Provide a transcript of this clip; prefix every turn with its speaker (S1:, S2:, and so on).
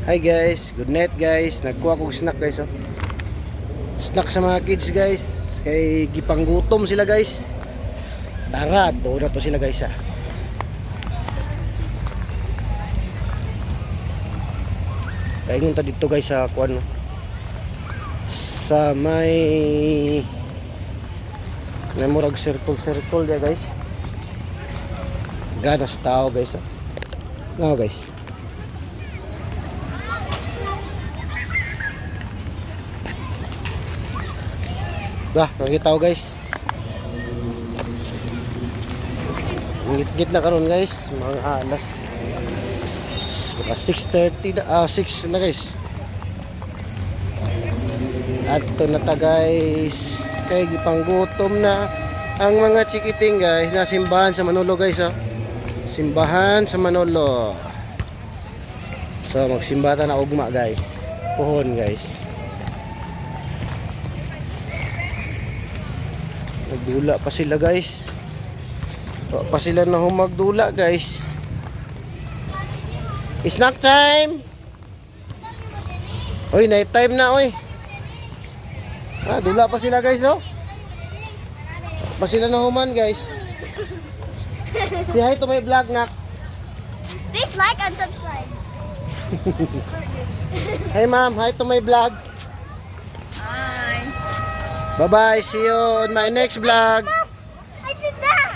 S1: Hi guys, good night guys. Nagkuha kong snack guys oh. Snack sa mga kids guys. Kay gipanggutom sila guys. Tara, doon na to sila guys ah. Kaingon ta dito guys sa kuan no. Sa may murag circle dia guys. Ganas tao guys oh. Now guys. Dah, nakita ko guys. Ngit-ngit na karon guys, mga alas 6:30 na, 6 na guys. At ito na ta guys. Kay gipanggutom na ang mga chikiting guys na simbahan sa Manolo guys oh. Simbahan sa Manolo. So magsimba ta na ugma guys. Puhon guys. Nagdula pa sila guys. Pa sila na humagdula guys. Snack time. Oy, night time na oy. Dula pa sila guys oh. Pa sila na human guys. Say hi to my vlog nak.
S2: Please like and subscribe.
S1: Hey ma'am, hi to my vlog.
S2: Hi.
S1: Bye bye, see you on my next vlog.